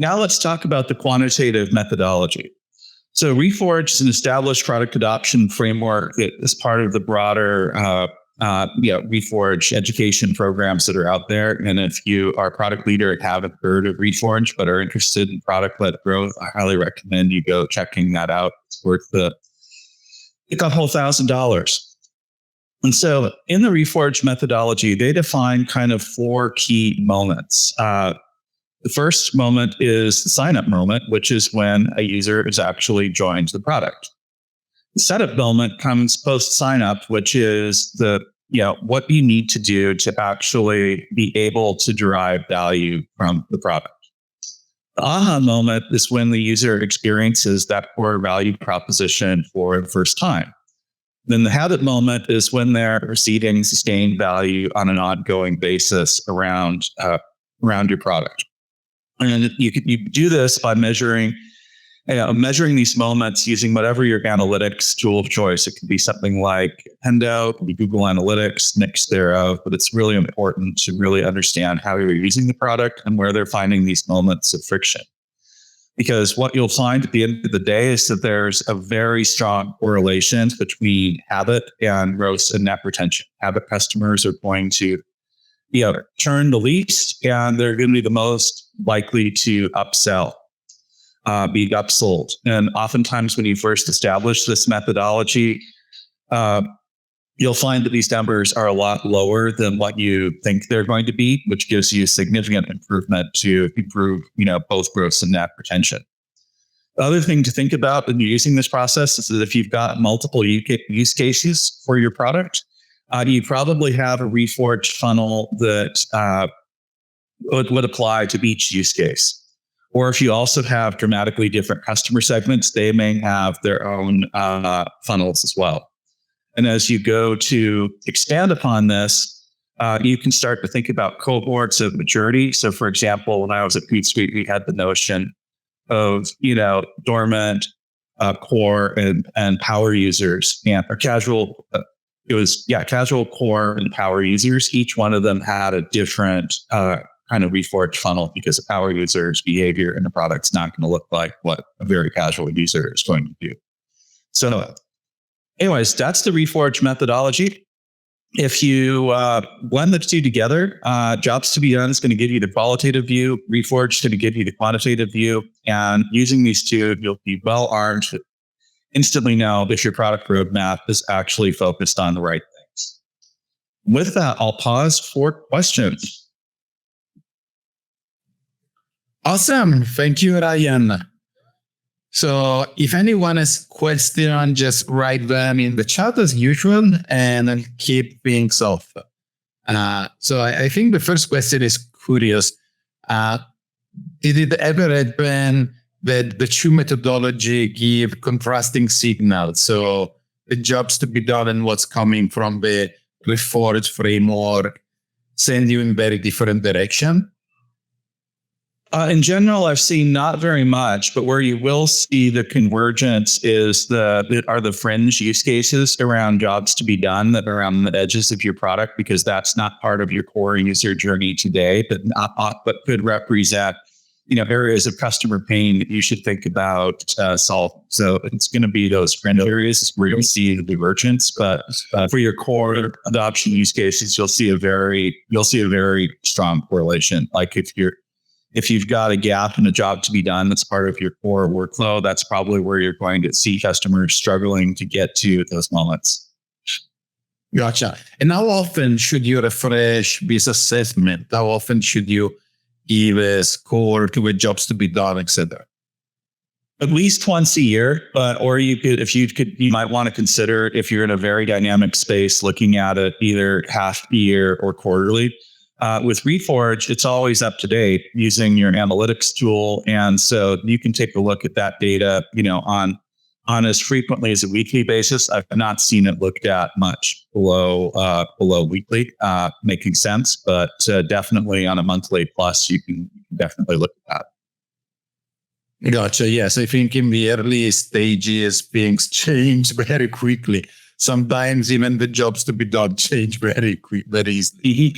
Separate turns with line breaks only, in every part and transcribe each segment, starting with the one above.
now let's talk about the quantitative methodology. So Reforge is an established product adoption framework that is part of the broader Reforge education programs that are out there. And if you are a product leader and haven't heard of Reforge but are interested in product-led growth, I highly recommend you go checking that out. It's worth a couple $1,000. And so in the Reforge methodology, they define kind of 4 key moments. The first moment is the sign-up moment, which is when a user is actually joined the product. The setup moment comes post sign-up, which is what you need to do to actually be able to derive value from the product. The aha moment is when the user experiences that core value proposition for the first time. Then the habit moment is when they're receiving sustained value on an ongoing basis around your product. And you do this by measuring these moments using whatever your analytics tool of choice. It could be something like Pendo, it could be Google Analytics, mix thereof, but it's really important to really understand how you're using the product and where they're finding these moments of friction. Because what you'll find at the end of the day is that there's a very strong correlation between habit and gross and net retention. Habit customers are going to churn the least, and they're going to be the most likely to upsell, be upsold. And oftentimes when you first establish this methodology, you'll find that these numbers are a lot lower than what you think they're going to be, which gives you significant improvement to improve, both gross and net retention. The other thing to think about when you're using this process is that if you've got multiple use cases for your product, you probably have a Reforge funnel that would apply to each use case. Or if you also have dramatically different customer segments, they may have their own funnels as well. And as you go to expand upon this, you can start to think about cohorts of maturity. So for example, when I was at Hootsuite, we had the notion of, dormant, core and power users or casual. Casual, core, and power users. Each one of them had a different kind of Reforge funnel because a power user's behavior in the product's not going to look like what a very casual user is going to do. So anyways, that's the Reforge methodology. If you blend the two together, Jobs to be Done is going to give you the qualitative view, Reforge is going to give you the quantitative view, and using these two, you'll be well armed to instantly know if your product roadmap is actually focused on the right things. With that, I'll pause for questions.
Awesome. Thank you, Ryan. So if anyone has questions, just write them in the chat as usual and then keep things off. So I think the first question is curious. Did it ever happen that the two methodology give contrasting signals? So the jobs to be done and what's coming from the Reforge framework send you in very different direction?
In general, I've seen not very much, but where you will see the convergence is the fringe use cases around jobs to be done that are on the edges of your product, because that's not part of your core user journey today, but could represent areas of customer pain that you should think about solving. So it's going to be those fringe areas where you'll see the divergence, but for your core adoption use cases, you'll see a very strong correlation. Like if you've got a gap in a job to be done that's part of your core workflow, that's probably where you're going to see customers struggling to get to those moments.
Gotcha. And how often should you refresh this assessment? How often should you give a score to a jobs to be done, etc.?
At least once a year, you might want to consider, if you're in a very dynamic space, looking at it either half a year or quarterly. With Reforge, it's always up to date using your analytics tool. And so you can take a look at that data, on as frequently as a weekly basis. I've not seen it looked at much below weekly, making sense, but definitely on a monthly plus, you can definitely look at that.
Gotcha. Yes. I think in the early stages, things change very quickly. Sometimes even the jobs to be done change very easily.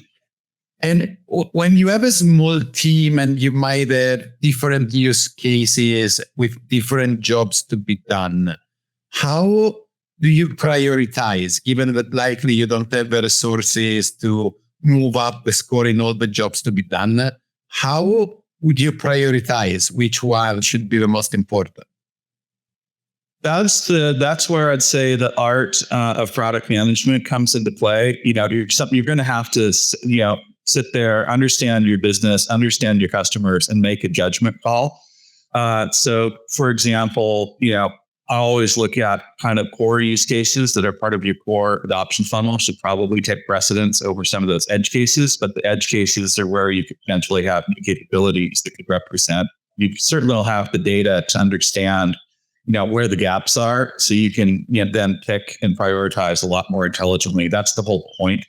And when you have a small team and you might have different use cases with different jobs to be done, how do you prioritize, given that likely you don't have the resources to move up the score in all the jobs to be done? How would you prioritize which one should be the most important?
That's where I'd say the art of product management comes into play. You're going to have to, sit there, understand your business, understand your customers, and make a judgment call. So, for example, I always look at kind of core use cases that are part of your core adoption funnel should probably take precedence over some of those edge cases. But the edge cases are where you could potentially have new capabilities that could represent. You certainly will have the data to understand where the gaps are, so you can then pick and prioritize a lot more intelligently. That's the whole point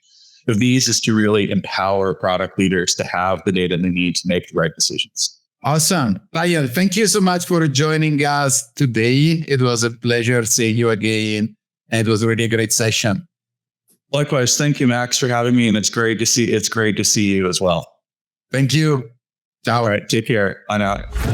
of these, is to really empower product leaders to have the data they need to make the right decisions.
Awesome. Ryan, thank you so much for joining us today. It was a pleasure seeing you again. And it was a really great session.
Likewise. Thank you, Max, for having me. And it's great to see you as well.
Thank you. Ciao.
All right. Take care. Bye now.